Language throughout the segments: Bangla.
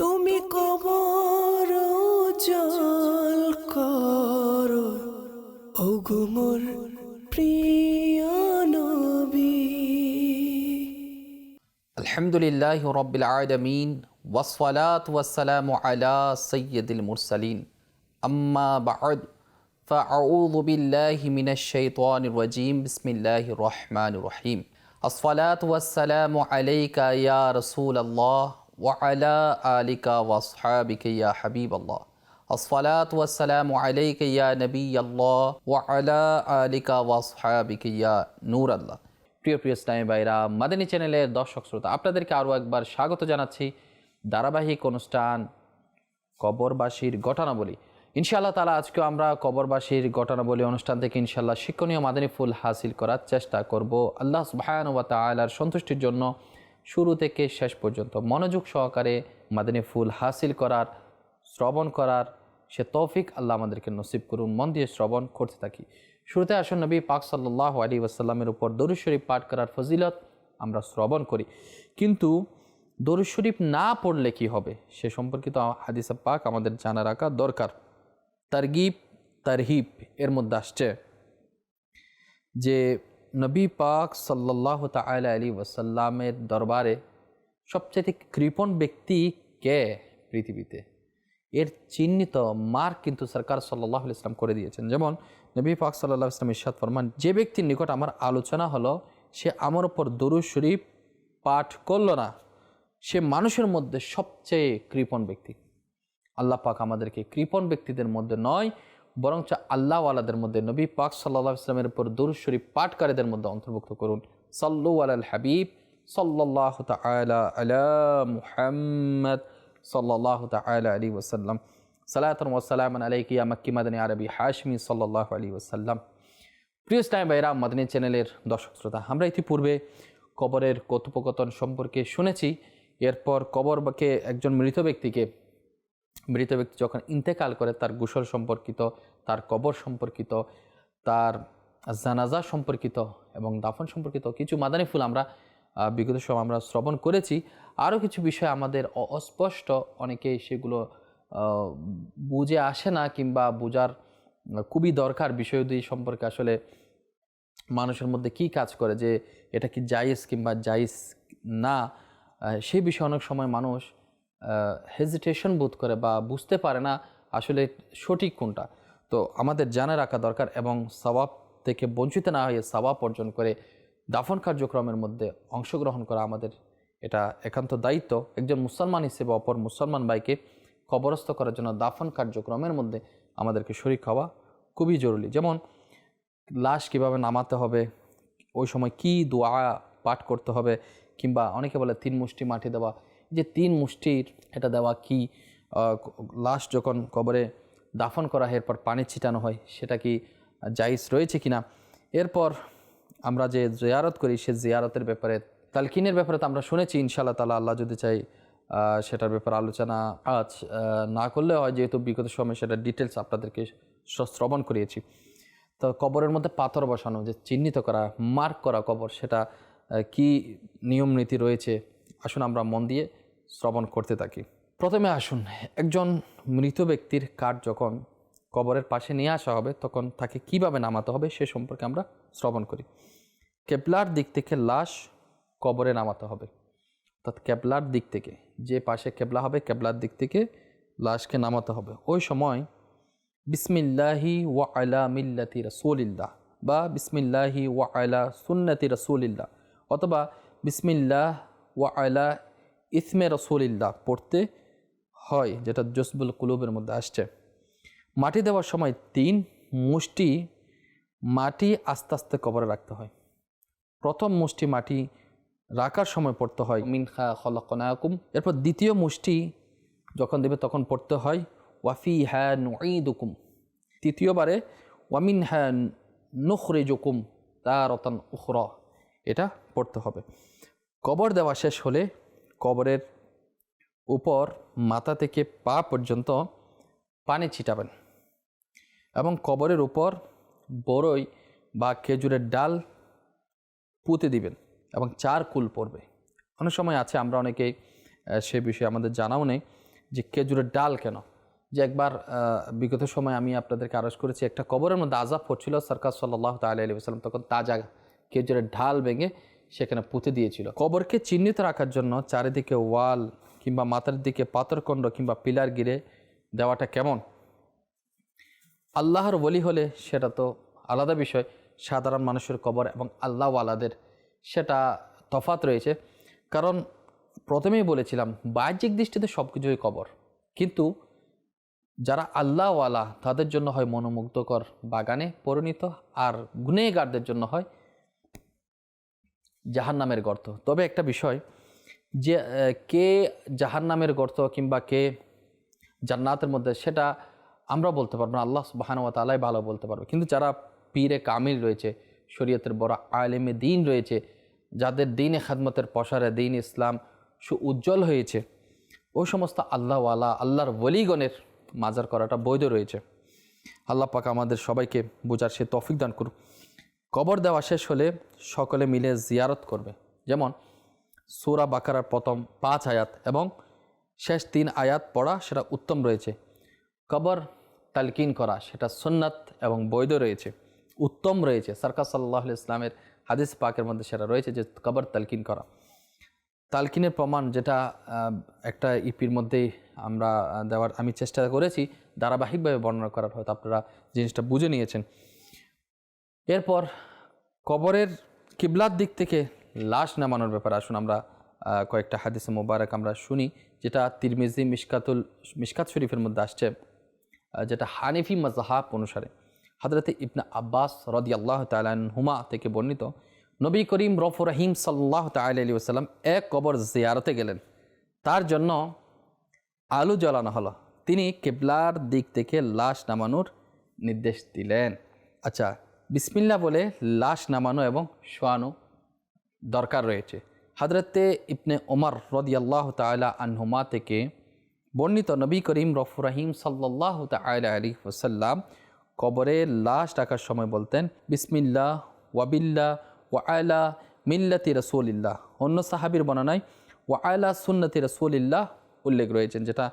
তুমি কবর জল করো ওগো মোর প্রিয় নবী। আলহামদুলিল্লাহি রাব্বিল আলামিন ওয়াসসালাতু ওয়াসসালামু আলা সাইয়্যিদিল মুরসালিন আম্মা বা'দ ফাআউযু বিল্লাহি মিনাশ শাইতানির রাজীম বিসমিল্লাহির রহমানির রহিম। আসসালাতু ওয়াসসালামু আলাইকা ইয়া রাসূলাল্লাহ ওয়া আলা আলিকা ওয়া আসহাবিকা ইয়া হাবিবাল্লাহ। আসসালাতু ওয়াসসালামু আলাইকা ইয়া নবিয়াল্লাহ ওয়া আলা আলিকা ওয়া আসহাবিকা ইয়া নূরাল্লাহ। প্রিয় ইসলামী ভাইরা, মাদানী চ্যানেলের দর্শক শ্রোতা, আপনাদেরকে আরও একবার স্বাগত জানাচ্ছি ধারাবাহিক অনুষ্ঠান কবরবাসীর ঘটনাবলী। ইনশাআল্লাহ তাআলা আজকেও আমরা কবরবাসীর ঘটনাবলী অনুষ্ঠান থেকে ইনশাআল্লাহ শিক্ষণীয় মাদানী ফুল হাসিল করার চেষ্টা করব। আল্লাহ সুবহানাহু ওয়া তাআলার সন্তুষ্টির জন্য শুরু থেকে শেষ পর্যন্ত মনোযোগ সহকারে মাদানী ফুল হাসিল করার, শ্রবণ করার সে তৌফিক আল্লাহ আমাদেরকে নসিব করুন। মন দিয়ে শ্রবণ করতে থাকি। শুরুতে আসুন নবী পাক সাল্লাল্লাহু আলাইহি ওয়াসাল্লামের উপর দরুদ শরীফ পাঠ করার ফজিলত আমরা শ্রবণ করি, কিন্তু দরুদ শরীফ না পড়লে কি হবে সে সম্পর্কিত হাদিস পাক আমাদের জানা রাখা দরকার। তারগিব তারহিব এর মধ্যে আসছে যে নবী পাক সাল্লাল্লাহু তাআলা আলাইহি ওয়াসাল্লামের দরবারে সবচেয়ে কৃপণ ব্যক্তি কে পৃথিবীতে, এর চিহ্নিত মার্ক কিন্তু সরকার সাল্লাল্লাহু আলাইহি ওয়াসাল্লাম করে দিয়েছেন। যেমন নবী পাক সাল্লাল্লাহু আলাইহি ওয়াসাল্লাম ইরশাদ ফরমান, যে ব্যক্তির নিকট আমার আলোচনা হলো সে আমার উপর দরুদ শরীফ পাঠ করল না, সে মানুষের মধ্যে সবচেয়ে কৃপণ ব্যক্তি। আল্লাহ পাক আমাদেরকে কৃপণ ব্যক্তিদের মধ্যে নয়, বরঞ্চ আল্লাহওয়ালাদের মধ্যে, নবী পাক সাল্লাল্লাহু আলাইহি ওয়াসাল্লামের উপর দরুদ শরীফ পাঠকারীদের মধ্যে অন্তর্ভুক্ত করুন। সাল্লু আলাল হাবিব সাল্লাল্লাহু তাআলা আলা মুহাম্মদ সাল্লাল্লাহু তাআলা আলাইহি ওয়াসাল্লাম। সালাতান ওয়া সালামান আলাইকা ইয়া মাক্কি মাদানী আরবি হাশমি সাল্লাল্লাহু আলাইহি ওয়াসাল্লাম। প্রিয় ইসলামী ভাইরা, মাদানী চ্যানেলের দর্শক শ্রোতা, আমরা ইতিপূর্বে কবরের কথোপকথন সম্পর্কে শুনেছি। এরপর কবরকে একজন মৃত ব্যক্তি যখন ইন্তেকাল করে তার গোসল সম্পর্কিত, তার কবর সম্পর্কিত, তার জানাজা সম্পর্কিত এবং দাফন সম্পর্কিত কিছু মাদানী ফুল আমরা বিগত সময় আমরা শ্রবণ করেছি। আরও কিছু বিষয় আমাদের অস্পষ্ট, অনেকে সেগুলো বুঝে আসে না কিংবা বোঝার খুবই দরকার। বিষয় দুই সম্পর্কে আসলে মানুষের মধ্যে কি কাজ করে, যে এটা কি জায়েজ কিংবা জায়েজ না, সেই বিষয়ে অনেক সময় মানুষ হেজিটেশন বোধ করে বা বুঝতে পারে না আসলে সঠিক কোনটা। তো আমাদের জানা রাখা দরকার এবং সওয়াব থেকে বঞ্চিত না হয়ে সওয়াব অর্জন করে দাফন কার্যক্রমের মধ্যে অংশগ্রহণ করা আমাদের এটা একান্ত দায়িত্ব। একজন মুসলমান হিসেবে অপর মুসলমান ভাইকে কবরস্থ করার জন্য দাফন কার্যক্রমের মধ্যে আমাদেরকে শরীক হওয়া খুবই জরুরি। যেমন লাশ কিভাবে নামাতে হবে, ওই সময় কি দোয়া পাঠ করতে হবে, কিংবা অনেকে বলে 3 মুষ্টি মাটি দেওয়া, যে 3 মুষ্টির এটা দেওয়া কি, লাশ যখন কবরে দাফন করা হয় এরপর পানি ছিটানো হয় সেটা কি জায়েজ রয়েছে কিনা। এরপর আমরা যে জিয়ারত করি সে জিয়ারতের ব্যাপারে, তালকিনের ব্যাপারে তো আমরা শুনেছি। ইনশাআল্লাহ তাআলা আল্লাহ যদি চাই সেটার ব্যাপারে আলোচনা আজ না করলে হয়, যেহেতু বিগত সময় সেটা ডিটেলস আপনাদেরকে শ্রবণ করিয়েছি। তো কবরের মধ্যে পাথর বসানো, যে চিহ্নিত করা, মার্ক করা কবর, সেটা কি নিয়ম নীতি রয়েছে, আসুন আমরা মন দিয়ে শ্রবণ করতে থাকি। প্রথমে আসুন, একজন মৃত ব্যক্তির কাঠ যখন কবরের পাশে নিয়ে আসা হবে তখন তাকে কিভাবে নামাতে হবে সে সম্পর্কে আমরা শ্রবণ করি। কেবলার দিক থেকে লাশ কবরে নামাতে হবে, অর্থাৎ কেবলার দিক থেকে, যে পাশে কেবলা হবে কেবলার দিক থেকে লাশকে নামাতে হবে। ওই সময় বিসমিল্লাহি ওয়া আলা মিল্লাতি রাসূলিল্লাহ বা বিসমিল্লাহি ওয়া আলা সুন্নতি রাসূলিল্লাহ অথবা বিসমিল্লাহ ওয়া আলা ইসমে রাসূলিল্লাহ পড়তে হয়, যেটা জসবুল কুলুবের মধ্যে আসছে। মাটি দেওয়ার সময় 3 মুষ্টি মাটি আস্তে আস্তে কবরে রাখতে হয়। প্রথম মুষ্টি মাটি রাখার সময় পড়তে হয় মিনহা খলাকনাকুম। এরপর দ্বিতীয় মুষ্টি যখন দেবে তখন পড়তে হয় ওয়াফিহা নুঈদুকুম। তৃতীয়বারে ওয়ামিনহা নুখরিজুকুম তারাতান উখরা, এটা পড়তে হবে। কবর দেওয়া শেষ হলে কবরের উপর মাথা থেকে পা পর্যন্ত পানি ছিটাবেন এবং কবরের উপর বড়ই বা খেজুরের ডাল পুঁতে দিবেন এবং 4 কুল পড়বে। অনেক সময় আছে আমরা অনেকেই সে বিষয়ে আমাদের জানাও নেই, যে খেজুরের ডাল কেন, যে একবার বিগত সময় আমি আপনাদেরকে আরজ করেছি একটা কবরের মধ্যে আযাব হচ্ছিল, সরকার সাল্লাল্লাহু তাআলা আলাইহি ওয়াসাল্লাম তখন তাজা খেজুরের ঢাল ভেঙে সেখানে পুঁতে দিয়েছিল। কবরকে চিহ্নিত রাখার জন্য চারিদিকে ওয়াল কিংবা মাথার দিকে পাথরখণ্ড কিংবা পিলার গিরে দেওয়াটা কেমন? আল্লাহর ওলি হলে সেটা তো আলাদা বিষয়, সাধারণ মানুষের কবর এবং আল্লাহওয়ালাদের সেটা তফাৎ রয়েছে। কারণ প্রথমেই বলেছিলাম বাহ্যিক দৃষ্টিতে সব কিছুই কবর, কিন্তু যারা আল্লাহওয়ালা তাদের জন্য হয় মনোমুগ্ধকর বাগানে পরিণত, আর গুনেহগারদের জন্য হয় জাহান্নামের গর্ত। তবে একটা বিষয় যে কে জাহান্নামের গর্ত কিংবা কে জান্নাতের মধ্যে সেটা আমরা বলতে পারবো না, আল্লাহ সুবহানাহু ওয়া তাআলাই ভালো বলতে পারবে। কিন্তু যারা পীরে কামিল রয়েছে, শরীয়তের বড় আলেমে দ্বীন রয়েছে, যাদের দ্বীনে খাদমতের প্রসারে দ্বীন ইসলাম সুউজ্জ্বল হয়েছে, ওই সমস্ত আল্লাহওয়ালা আল্লাহর ওলিগণের মাজার করাটা বৈধ রয়েছে। আল্লাহ পাক আমাদের সবাইকে বোঝার সে তৌফিক দান করুক। কবর দেওয়া শেষ হলে সকলে মিলে জিয়ারত করবে, যেমন সূরা বাকারার প্রথম 5 আয়াত এবং শেষ 3 আয়াত পড়া সেটা উত্তম রয়েছে। কবর তালকিন করা সেটা সুন্নাত এবং বৈধ রয়েছে, উত্তম রয়েছে। সরকার সাল্লাল্লাহু আলাইহি ওয়াসাল্লামের হাদিস পাকের মধ্যে সেটা রয়েছে যে কবর তালকিন করা। তালকিনের প্রমাণ যেটা একটা ইপির মধ্যেই আমরা দেওয়ার আমি চেষ্টা করেছি, ধারাবাহিকভাবে বর্ণনা করার, হয়তো আপনারা জিনিসটা বুঝে নিয়েছেন। এরপর কবরের কিবলার দিক থেকে লাশ নামানোর ব্যাপারে আসুন আমরা কয়েকটা হাদিসে মোবারক আমরা শুনি, যেটা তিরমিজি মিশকাত শরীফের মধ্যে আসছে, যেটা হানিফি মাযহাব অনুসারে হযরত ইবনে আব্বাস রাদিয়াল্লাহু তাআলা আনহুমা থেকে বর্ণিত, নবী করিম রউফুর রহিম সাল্লাল্লাহু তাআলা আলাইহি ওয়াসাল্লাম এক কবর জিয়ারতে গেলেন, তার জন্য আলো জ্বালানো হলো, তিনি কিবলার দিক থেকে লাশ নামানোর নির্দেশ দিলেন। আচ্ছা, বিসমিল্লাহ বলে লাশ নামানো এবং শোয়ানো দরকার রয়েছে। হযরতে ইবনে ওমর রাদিয়াল্লাহু তাআলা আনহুমা থেকে বর্ণিত, নবী করিম রউফুর রহিম সাল্লাল্লাহু তাআলা আলাইহি ওয়াসাল্লাম কবরে লাশ রাখার সময় বলতেন বিসমিল্লাহ ওয়াবিল্লাহ ওয়া আলা মিল্লাতি রাসূলিল্লাহ। অন্য সাহাবীর বর্ণনায় ওয়া আলা সুন্নতি রাসূলিল্লাহ উল্লেখ রয়েছেন, যেটা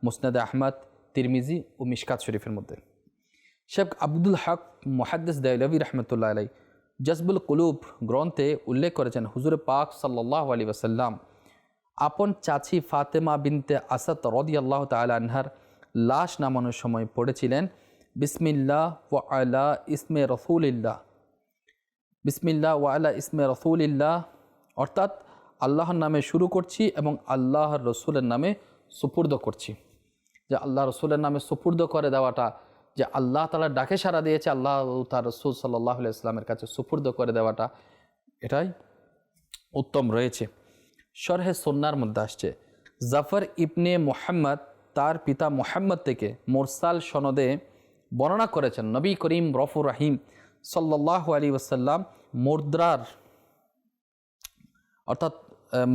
মুসনাদে আহমদ, তিরমিজি ও মিশকাত শরীফের মধ্যে। শেখ আব্দুল হক মুহাদ্দিস দেহলভী রাহমাতুল্লাহ আলাইহি জজবুল কুলুব গ্রন্থে উল্লেখ করেছেন, হুজুর পাক সাল্লাল্লাহু আলাইহি ওয়াসাল্লাম আপন চাচি ফাতেমা বিনতে আসাদ রাদিয়াল্লাহু তাআলা আনহার লাশ নামানোর সময় পড়েছিলেন বিসমিল্লাহ ওয়া আলা ইসমে রাসূলিল্লাহ, বিসমিল্লাহ ওয়া আলা ইসমে রাসূলিল্লাহ, অর্থাৎ আল্লাহর নামে শুরু করছি এবং আল্লাহর রসুলের নামে সুপুর্দ করছি। যে আল্লাহ রসুলের নামে সুপুর্দ করে দেওয়াটা, যে আল্লাহ তাআলা ডাকে সাড়া দিয়েছে, আল্লাহ তার রসুল সাল্লাল্লাহু আলাইহি ওয়াসাল্লামের কাছে সুপুর্দ করে দেওয়াটা, এটাই উত্তম রয়েছে। শরহে সুন্নাহর মধ্যে আসছে, জাফর ইবনে মুহাম্মদ তার পিতা মুহাম্মদ থেকে মুরসাল সনদে বর্ণনা করেছেন, নবী করিম রউফুর রহিম সাল্লাল্লাহু আলাইহি ওয়াসাল্লাম মুর্দার অর্থাৎ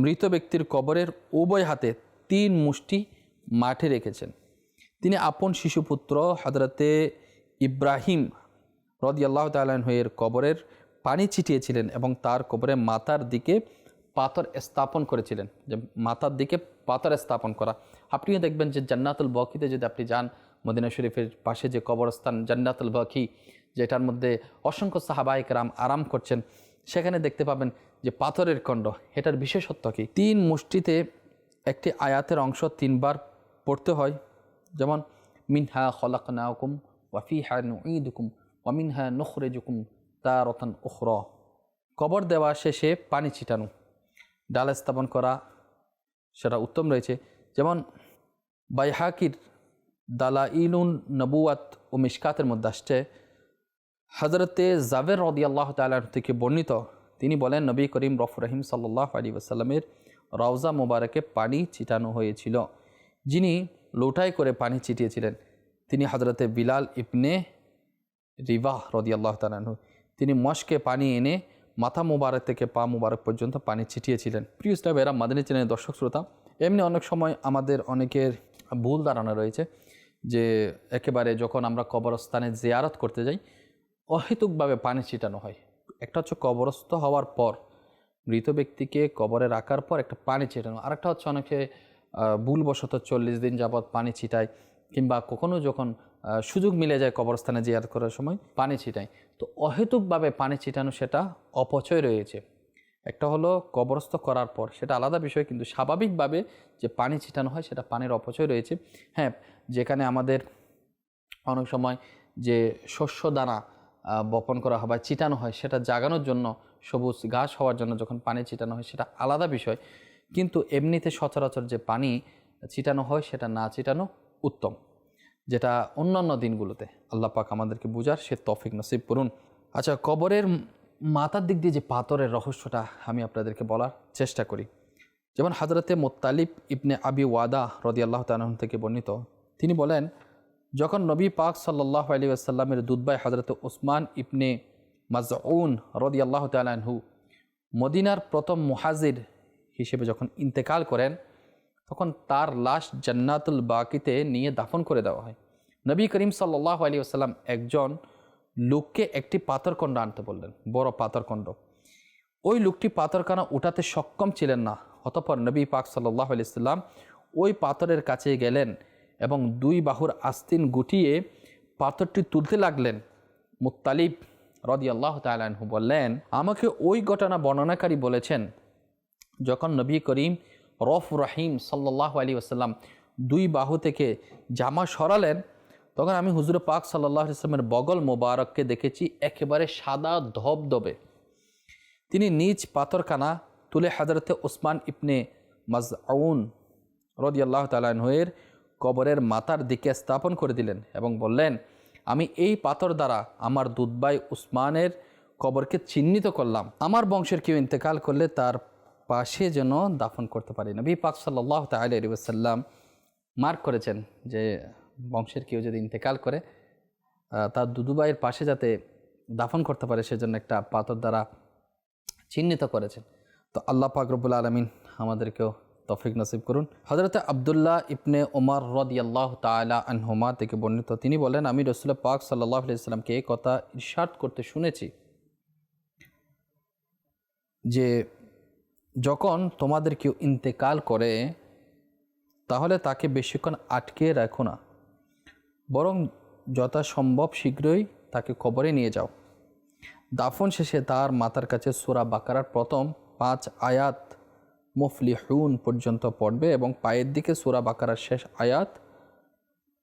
মৃত ব্যক্তির কবরের উভয় হাতে 3 মুষ্টি মাটি রেখেছেন। তিনি আপন শিশুপুত্র হযরতে ইব্রাহিম রাদিয়াল্লাহু তাআলা আনহু-এর কবরের পানি ছিটিয়েছিলেন এবং তার কবরে মাথার দিকে পাথর স্থাপন করেছিলেন। যে মাথার দিকে পাথর স্থাপন করা, আপনিও দেখবেন যে জান্নাতুল বাকিতে যদি আপনি যান, মদিনা শরীফের পাশে যে কবরস্থান জান্নাতুল বাকি, যেটার মধ্যে অসংখ্য সাহাবায়ে কেরাম আরাম করছেন, সেখানে দেখতে পাবেন যে পাথরের খণ্ড। এটার বিশেষত্ব কি? 3 মুষ্টিতে একটি আয়াতের অংশ 3 বার পড়তে হয়, যেমন মিনহা খলাকনাকুম ওয়া ফিহা নুঈদুকুম ওয়া মিনহা নুখরিজুকুম তারাতান উখরা। কবর দেওয়া শেষে পানি ছিটানো, ডাল স্থাপন করা, সেটা উত্তম রয়েছে। যেমন বাইহাকির দালাইলুন নবুয়াত ও মিশকাতের মধ্যে আসছে, হযরতে জাবের রাদিয়াল্লাহু তাআলা থেকে বর্ণিত, তিনি বলেন নবী করিম রউফুর রহিম সাল্লাল্লাহু আলাইহি ওয়াসাল্লামের রওজা মোবারকে পানি ছিটানো হয়েছিল। যিনি লোটায় করে পানি ছিটিয়েছিলেন তিনি হযরতে বিলাল ইবনে রিবাহ রাদিয়াল্লাহু তাআলা আনহু। তিনি মশকে পানি এনে মাথা মোবারক থেকে পা মোবারক পর্যন্ত পানি ছিটিয়েছিলেন। প্রিয় ইসলাম ভাইরা, মাদানী চ্যানেলের দর্শক শ্রোতা, এমনি অনেক সময় আমাদের অনেকের ভুল ধারণা রয়েছে যে একেবারে যখন আমরা কবরস্থানে জিয়ারত করতে যাই অহেতুকভাবে পানি ছিটানো হয়। একটা হচ্ছে কবরস্থ হওয়ার পর মৃত ব্যক্তিকে কবরে রাখার পর একটা পানি ছিটানো, আরেকটা হচ্ছে অনেকে ভুলবশত 40 দিন যাবৎ পানি ছিটায়, কিংবা কখনো যখন সুযোগ মিলে যায় কবরস্থানে জিয়ারত করার সময় পানি ছিটায়, তো অহেতুকভাবে পানি ছিটানো সেটা অপচয় রয়েছে। একটা হলো কবরস্থ করার পর সেটা আলাদা বিষয়, কিন্তু স্বাভাবিকভাবে যে পানি ছিটানো হয় সেটা পানির অপচয় রয়েছে। হ্যাঁ, যেখানে আমাদের অনেক সময় যে শস্য দানা বপন করা হয় বা ছিটানো হয় সেটা জাগানোর জন্য, সবুজ ঘাস হওয়ার জন্য যখন পানি ছিটানো হয় সেটা আলাদা বিষয়, কিন্তু এমনিতে সচরাচর যে পানি ছিটানো হয় সেটা না ছিটানো উত্তম, যেটা অন্যান্য দিনগুলোতে। আল্লাহ পাক আমাদেরকে বুঝার সে তৌফিক নসিব করুন। আচ্ছা, কবরের মাথার দিক দিয়ে যে পাথরের রহস্যটা আমি আপনাদেরকে বলার চেষ্টা করি। যেমন হযরতে মুত্তালিব ইবনে আবি ওয়াদা রাদিয়াল্লাহু তাআলা আনহু থেকে বর্ণিত, তিনি বলেন, যখন নবী পাক সাল্লাল্লাহু আলাইহি ওয়াসাল্লামের দুধভাই হযরতে উসমান ইবনে মাজউন রাদিয়াল্লাহু তাআলা আনহু মদিনার প্রথম মুহাজির হিসেবে যখন ইন্তেকাল করেন, তখন তার লাশ জান্নাতুল বাকিতে নিয়ে দাফন করে দেওয়া হয়। নবী করিম সাল্লাল্লাহু আলাইহি ওয়াসাল্লাম একজন লোককে একটি পাথরখণ্ড আনতে বললেন, বড় পাথরখণ্ড। ওই লোকটি পাথরখানা উঠাতে সক্ষম ছিলেন না। অতঃপর নবী পাক সাল্লাল্লাহু আলাইহি ওয়াসাল্লাম ওই পাথরের কাছে গেলেন এবং দুই বাহুর আস্তিন গুটিয়ে পাথরটি তুলতে লাগলেন। মুত্তালিব রাদিয়াল্লাহু তাআলা আনহু বললেন, আমাকে ওই ঘটনা বর্ণনাকারী বলেছেন, যখন নবী করিম রফ রহিম সাল্লাল্লাহু আলাইহি ওয়াসাল্লাম দুই বাহু থেকে জামা সরালেন, তখন আমি হুজুর পাক সাল্লাল্লাহু আলাইহি ওয়াসাল্লামের বগল মোবারককে দেখেছি একেবারে সাদা ধবধবে। তিনি নিজ পাথরখানা তুলে হযরতে উসমান ইবনে মাজউন রাদিয়াল্লাহু তাআলা আনহুর কবরের মাথার দিকে স্থাপন করে দিলেন এবং বললেন, আমি এই পাথর দ্বারা আমার দুধভাই উসমানের কবরকে চিহ্নিত করলাম। আমার বংশের কেউ ইন্তেকাল করলে তার পাশে যেন দাফন করতে পারি। নবী পাক সাল্লাল্লাহু তাআলা আলাইহি ওয়াসাল্লাম মার্ক করেছেন যে বংশের কেউ যদি ইন্তেকাল করে তার দুধভাইয়ের পাশে যাতে দাফন করতে পারে সেজন্য একটা পাথর দ্বারা চিহ্নিত করেছেন। তো আল্লাহ পাক রব্বুল আলামিন আমাদেরকেও তৌফিক নসিব করুন। হযরত আব্দুল্লাহ ইবনে ওমর রাদিয়াল্লাহু তাআলা আনহুমা থেকে বর্ণিত, তিনি বলেন, আমি রাসূল পাক সাল্লাল্লাহু আলাইহি ওয়াসাল্লামকে এই কথা ইরশাদ করতে শুনেছি যে যখন তোমাদের কেউ ইন্তেকাল করে তাহলে তাকে বেশিক্ষণ আটকে রাখো না, বরং যথাসম্ভব শীঘ্রই তাকে কবরে নিয়ে যাও। দাফন শেষে তার মাথার কাছে সূরা বাকারার প্রথম 5 আয়াত মুফলিহুন পর্যন্ত পড়বে এবং পায়ের দিকে সূরা বাকারার শেষ আয়াত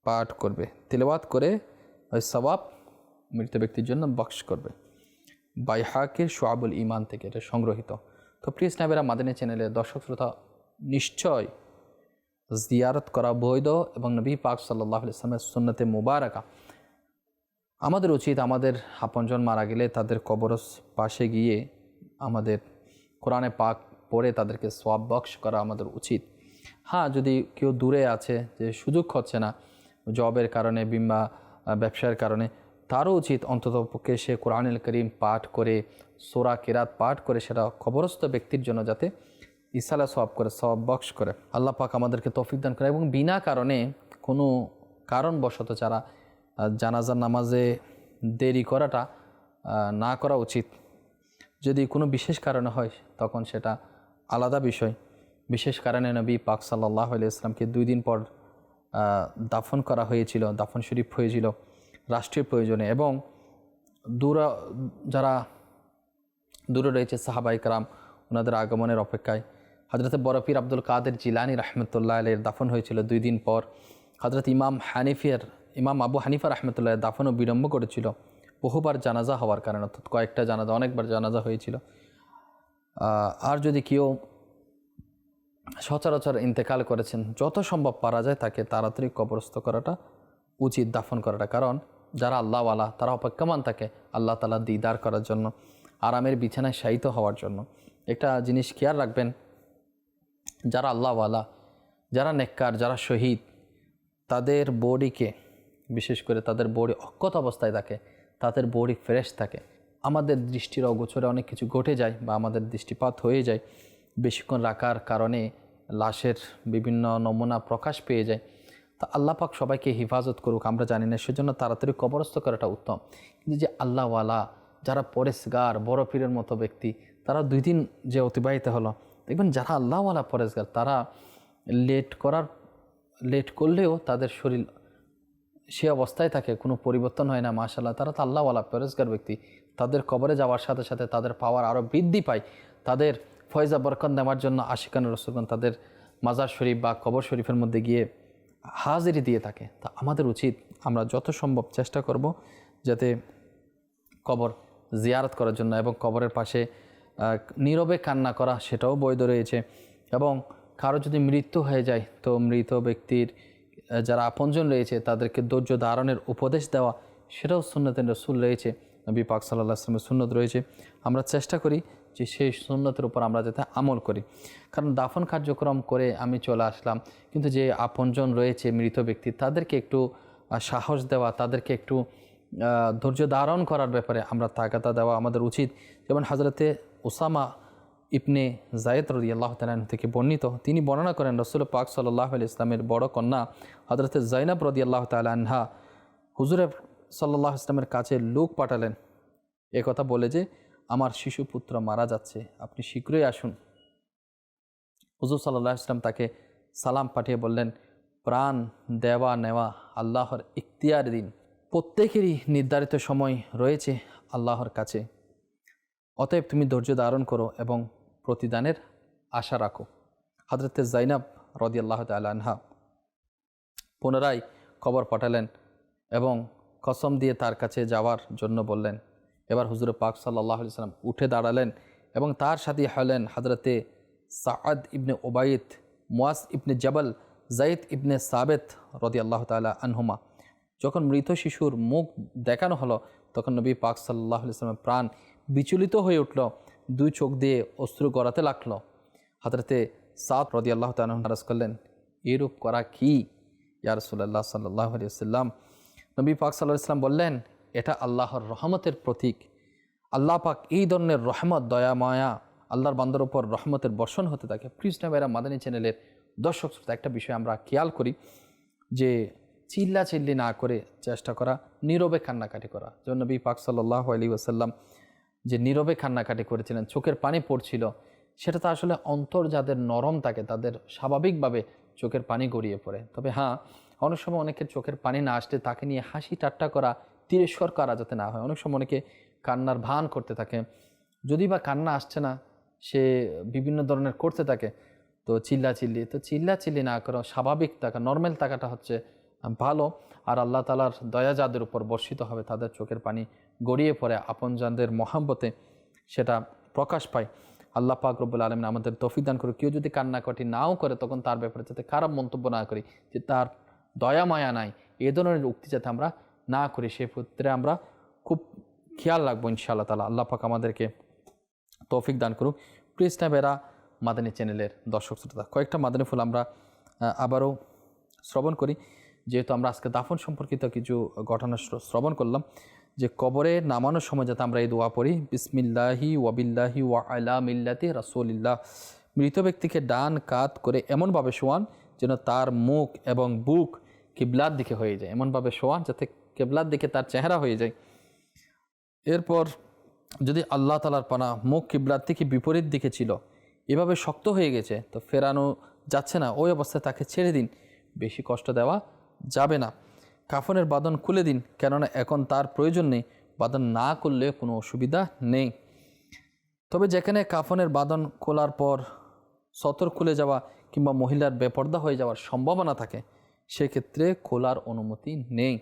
পাঠ করবে। তিলাওয়াত করে ওই সওয়াব মৃত ব্যক্তির জন্য বক্স করবে। বাইহাকির শুআবুল ঈমান থেকে এটা সংগ্রহিত। তো প্রিয় স্নাইবেরা, মাদানী চ্যানেলের দর্শক শ্রোতা, নিশ্চয় জিয়ারত করা বৈধ এবং নবী পাক সাল্লাল্লাহু আলাইহি ওয়াসাল্লামের সুন্নতে মুবারাকা। আমাদের উচিত আমাদের আপনজন মারা গেলে তাদের কবর পাশে গিয়ে আমাদের কোরআনে পাক পড়ে তাদেরকে সওয়াব বক্স করা আমাদের উচিত। হ্যাঁ, যদি কেউ দূরে আছে, যে সুযোগ হচ্ছে না জবের কারণে কিংবা ব্যবসার কারণে, তারও উচিত অন্ততপক্ষে সে কোরআনুল কারীম পাঠ করে, সূরা কিরাত পাঠ করে সেটা কবরস্থ ব্যক্তির জন্য যাতে ইসালা সওয়াব করে, সওয়াব বক্স করে। আল্লাহ পাক আমাদেরকে তৌফিক দান করে। এবং বিনা কারণে কোনো কারণবশত যারা জানাজার নামাজে দেরি করাটা না করা উচিত। যদি কোনো বিশেষ কারণে হয় তখন সেটা আলাদা বিষয়। বিশেষ কারণে নবী পাক সাল্লাল্লাহু আলাইহি ওয়াসাল্লামকে 2 দিন পর দাফন করা হয়েছিল, দাফন শরীফ হয়েছিল রাষ্ট্রীয় প্রয়োজনে। এবং যারা দূরে রয়েছে সাহাবায়ে কেরাম, ওনাদের আগমনের অপেক্ষায়। হযরত বড় পীর আব্দুল কাদের জিলানী রাহমাতুল্লাহ আলাইহির দাফন হয়েছিল 2 দিন পর। হযরত ইমাম আবু হানিফা রাহমাতুল্লাহ দাফনও বিলম্ব করেছিল বহুবার জানাজা হওয়ার কারণে, অর্থাৎ কয়েকটা জানাজা, অনেকবার জানাজা হয়েছিল। আর যদি কেউ সচরাচর ইন্তেকাল করেছেন, যত সম্ভব পারা যায় তাকে তাড়াতাড়ি কবরস্থ করাটা উচিত, দাফন করাটা। কারণ যারা আল্লাহওয়ালা তারা অপেক্ষমান থাকে আল্লাহ তাআলা দিদার করার জন্য, আরামের বিছানায় শায়িত হওয়ার জন্য। একটা জিনিস খেয়াল রাখবেন, যারা আল্লাহওয়ালা, যারা নেককার, যারা শহীদ, তাদের বডিকে, বিশেষ করে তাদের বডি অক্ষত অবস্থায় থাকে, তাদের বডি ফ্রেশ থাকে। আমাদের দৃষ্টির অগোচরে অনেক কিছু ঘটে যায় বা আমাদের দৃষ্টিপাত হয়ে যায়, বেশিক্ষণ রাখার কারণে লাশের বিভিন্ন নমুনা প্রকাশ পেয়ে যায়। তা আল্লাহ পাক সবাইকে হেফাজত করুক, আমরা জানি না, সেজন্য তাড়াতাড়ি কবরস্থ করাটা উত্তম। কিন্তু যে আল্লাহওয়ালা, যারা পরেশগার, বড় পীরের মতো ব্যক্তি, তারা 2 দিন যে অতিবাহিত হলো, দেখবেন যারা আল্লাহওয়ালা পরেশগার তারা লেট করলেও তাদের শরীর সে অবস্থায় থাকে, কোনো পরিবর্তন হয় না। মাশাআল্লাহ, তারা তো আল্লাহওয়ালা পরেজগার ব্যক্তি। তাদের কবরে যাওয়ার সাথে সাথে তাদের পাওয়ার আরও বৃদ্ধি পায়। তাদের ফয়জা বরকত নেওয়ার জন্য আশিকান রাসূলগণ তাদের মাজার শরীফ বা কবর শরীফের মধ্যে গিয়ে হাজিরি দিয়ে থাকে। তা আমাদের উচিত আমরা যত সম্ভব চেষ্টা করব যাতে কবর জিয়ারত করার জন্য, এবং কবরের পাশে নীরবে কান্না করা সেটাও বৈধ রয়েছে। এবং কারো যদি মৃত্যু হয়ে যায় তো মৃত ব্যক্তির যারা আপনজন রয়েছে তাদেরকে ধৈর্য ধারণের উপদেশ দেওয়া, সেটাও সুন্নতে রাসূল রয়েছে, নবী পাক সাল্লাল্লাহু আলাইহি ওয়াসাল্লামের সুন্নত রয়েছে। আমরা চেষ্টা করি যে সেই সুন্নতের উপর আমরা যাতে আমল করি। কারণ দাফন কার্যক্রম করে আমি চলে আসলাম, কিন্তু যে আপনজন রয়েছে মৃত ব্যক্তি তাদেরকে একটু সাহস দেওয়া, তাদেরকে একটু ধৈর্য ধারণ করার ব্যাপারে আমরা তাগাদা দেওয়া আমাদের উচিত। যেমন হযরতে উসামা ইবনে যায়েদ রাদিয়াল্লাহু তাআলা আনহু থেকে বর্ণিত, তিনি বর্ণনা করেন রাসূল পাক সাল্লাল্লাহু আলাইহি ওয়াসাল্লামের বড় কন্যা হযরতে যায়নাব রাদিয়াল্লাহু তাআলা আনহা হুজুর সাল্লাল্লাহু আলাইহি ওয়াসাল্লামের কাছে লোক পাঠালেন এ কথা বলে যে আমার শিশু পুত্র মারা যাচ্ছে, আপনি শীঘ্রই আসুন। হুজুর সাল্লাল্লাহু আলাইহি ওয়াসাল্লাম তাকে সালাম পাঠিয়ে বললেন, প্রাণ দেওয়া নেওয়া আল্লাহর ইখতিয়ার দিন, প্রত্যেকেরই নির্ধারিত সময় রয়েছে আল্লাহর কাছে, অতএব তুমি ধৈর্য ধারণ করো এবং প্রতিদানের আশা রাখো। হযরতে যায়নাব রাদিয়াল্লাহু তাআলা আনহা পুনরায় খবর পাঠালেন এবং কসম দিয়ে তার কাছে যাওয়ার জন্য বললেন। এবার হুজুর পাক সাল্লাল্লাহু আলাইহি ওয়াসাল্লাম উঠে দাঁড়ালেন এবং তার সাথে হলেন হযরতে সাআদ ইবনে উবাইদ, মুআজ ইবনে জাবাল, যায়েদ ইবনে সাবিত রাদিয়াল্লাহু তাআলা আনহুমা। যখন মৃত শিশুর মুখ দেখানো হলো তখন নবী পাক সাল্লাল্লাহু আলাইহি ওয়াসাল্লামের প্রাণ বিচলিত হয়ে উঠল, দুই চোখ দিয়ে অশ্রু গড়াতে লাগলো। হযরতে সাদ রাদিয়াল্লাহু তাআলা আরজ করলেন, এরূপ করা কি ইয়া রাসূলুল্লাহ সাল্লাল্লাহু আলাইহি ওয়াসাল্লাম? নবী পাক সাল্লাল্লাহু আলাইহি ওয়াসাল্লাম বললেন, এটা আল্লাহর রহমতের প্রতীক। আল্লাহ পাক এই ধরনের রহমত, দয়া মায়া আল্লাহর বান্দার উপর রহমতের বর্ষণ হতে থাকে। কৃষ্ণ ভাইরা মাদানী চ্যানেলের দর্শক শ্রোতা, একটা বিষয় আমরা খেয়াল করি যে চিল্লাচিল্লি না করে চেষ্টা করা, নীরবে কান্নাকাটি করা। যেমন নবী পাক সাল্লাল্লাহু আলাইহি ওয়াসাল্লাম যে নীরবে কান্নাকাটি করেছিলেন, চোখের পানি পড়ছিল, সেটা তো আসলে অন্তর যাদের নরম থাকে তাদের স্বাভাবিকভাবে চোখের পানি গড়িয়ে পড়ে। তবে হ্যাঁ, অনেক সময় অনেকের চোখের পানি না আসলে তাকে নিয়ে হাসি ঠাট্টা করা, তিরস্কার করা যাতে না হয়। অনেক সময় অনেকে কান্নার ভান করতে থাকে, যদি বা কান্না আসছে না সে বিভিন্ন ধরনের করতে থাকে, তো চিল্লাচিল্লি না করো, স্বাভাবিক থাকা, নর্মাল থাকাটা হচ্ছে ভালো। আর আল্লাহ তাআলার দয়া যাদের উপর বর্ষিত হবে তাদের চোখের পানি গড়িয়ে পড়ে, আপনজনদের মহব্বতে সেটা প্রকাশ পায়। আল্লাহ পাক রব্বুল আলামিন আমাদের তৌফিক দান করুক। কেউ যদি কান্নাকাটি নাও করে তখন তার ব্যাপারে যাতে খারাপ মন্তব্য না করি, যে তার দয়া মায়া নাই, এ ধরনের উক্তি যাতে আমরা না করি, সে ক্ষেত্রে আমরা খুব খেয়াল রাখবো ইনশাআল্লাহ তাআলা। আল্লাহ পাক আমাদেরকে তৌফিক দান করুক। প্রিয় ইসলামেরা মাদানী চ্যানেলের দর্শক শ্রোতা, কয়েকটা মাদানী ফুল আমরা আবারও শ্রবণ করি, যেহেতু আমরা আজকে দাফন সম্পর্কিত কিছু ঘটনা শ্রবণ করলাম। যে কবরে নামানোর সময় যাতে আমরা এই দোয়া পড়ি, বিসমিল্লাহি ওয়াবিল্লাহি ওয়া আলা মিল্লাতি রাসূলিল্লাহ। মৃত ব্যক্তিকে ডান কাত করে এমনভাবে শোয়ান যেন তার মুখ এবং বুক কিবলার দিকে হয়ে যায়, এমনভাবে শোয়ান যাতে কিবলার দিকে তার চেহারা হয়ে যায়। এরপর যদি আল্লাহ তাআলার পানা মুখ কিবলার থেকে বিপরীত দিকে ছিল, এভাবে শক্ত হয়ে গেছে তো ফেরানো যাচ্ছে না, ওই অবস্থায় তাকে ছেড়ে দিন, বেশি কষ্ট দেওয়া যাবে না। কাফনের বাঁধন খুলে দিন, কেননা এখন তার প্রয়োজন নেই, বাঁধন না করলে কোনো অসুবিধা নেই। তবে যেখানে কাফনের বাঁধন খোলার পর সতর খুলে যাওয়া কিংবা মহিলার বেপর্দা হয়ে যাওয়ার সম্ভাবনা থাকে, সেক্ষেত্রে খোলার অনুমতি নেই।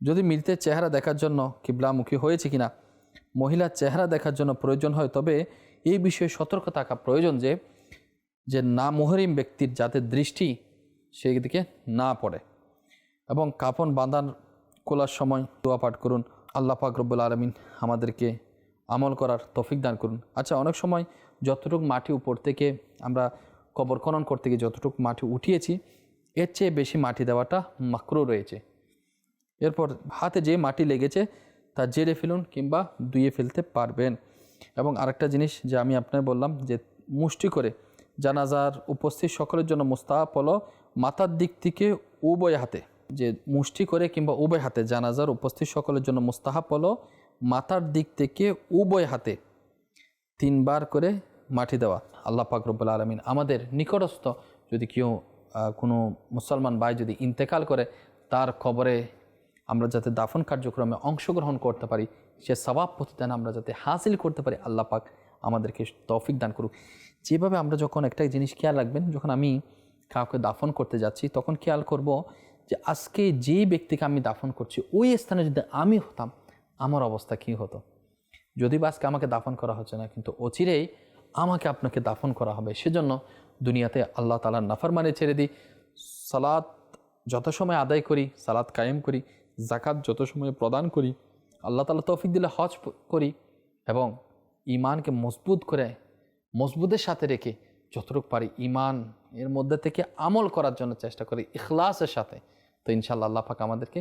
যদি মৃতের চেহারা দেখার জন্য কিবলামুখী হয়েছে কিনা মহিলার চেহারা দেখার জন্য প্রয়োজন হয়, তবে এই বিষয়ে সতর্ক থাকা প্রয়োজন যে না মুহরিম ব্যক্তির যাতে দৃষ্টি সেই দিকে না পড়ে। এবং কাফন বাঁধান খোলার সময় দোয়া পাঠ করুন, আল্লাহ পাক রব্বুল আলামিন আমাদেরকে আমল করার তৌফিক দান করুন। আচ্ছা, অনেক সময় যতটুকু মাটি উপর থেকে আমরা কবর খনন করতে গিয়ে যতটুকু মাটি উঠিয়েছি এর চেয়ে বেশি মাটি দেওয়াটা মাকরুহ রয়েছে। এরপর হাতে যে মাটি লেগেছে তা জেরে ফেলুন কিংবা ধুয়ে ফেলতে পারবেন। এবং আরেকটা জিনিস যে আমি আপনাকে বললাম যে মুষ্টি করে জানাজার উপস্থিত সকলের জন্য মুস্তাহাব হলো মাথার দিক থেকে উভয় হাতে, যে মুষ্টি করে কিংবা উভয় হাতে জানাজার উপস্থিত সকলের জন্য মুস্তাহাব হলো মাথার দিক থেকে উভয় হাতে 3 বার করে মাটি দেওয়া। আল্লাহ পাক রব্বুল আলামিন আমাদের নিকটস্থ যদি কেউ কোনো মুসলমান ভাই যদি ইন্তেকাল করে, তার কবরে আমরা যাতে দাফন কার্যক্রমে অংশগ্রহণ করতে পারি, সে সওয়াব প্রতিদান আমরা যাতে হাসিল করতে পারি, আল্লাহ পাক আমাদেরকে তৌফিক দান করুক। যেভাবে আমরা যখন একটা জিনিস খেয়াল রাখবেন, যখন আমি কাউকে দাফন করতে যাচ্ছি তখন খেয়াল করব যে আজকে যে ব্যক্তিকে আমি দাফন করছি ওই স্থানে যদি আমি হতাম আমার অবস্থা কী হতো। যদি বা আজকে আমাকে দাফন করা হচ্ছে না, কিন্তু অচিরেই আমাকে আপনাকে দাফন করা হবে। সেজন্য দুনিয়াতে আল্লাহ তাআলার নাফরমানি ছেড়ে দিই, সালাত যত সময় আদায় করি, সালাত কায়েম করি, জাকাত যত সময় প্রদান করি, আল্লাহ তাআলা তৌফিক দিলে হজ করি, এবং ঈমানকে মজবুতের সাথে রেখে যতটুকু পারি ঈমান এর মধ্যে থেকে আমল করার জন্য চেষ্টা করি ইখলাসের সাথে। তো ইনশাআল্লাহ আল্লাহ পাক আমাদেরকে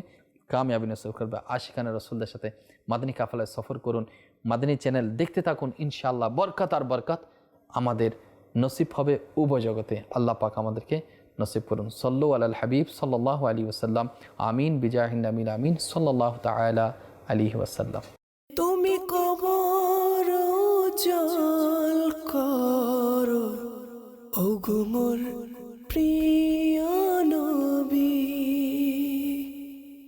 কামিয়াবি নসিব করবে। আশিকানে রাসূলদের সাথে মাদানী কাফেলায় সফর করুন, মাদানী চ্যানেল দেখতে থাকুন, ইনশাআল্লাহ বরকত আর বরকত আমাদের নসিব হবে উভয় জগতে। আল্লাহ পাক আমাদেরকে নসিব করুন। সল্লু আলাল হাবিব সাল্লাল্লাহু আলাইহি ওয়াসাল্লাম। আমিন বিজাহিন আমিন আমিন সাল্লাল্লাহু তাআলা আলাইহি ওয়াসাল্লাম। তুমি কবর জল করো ওগো মোর প্রিয়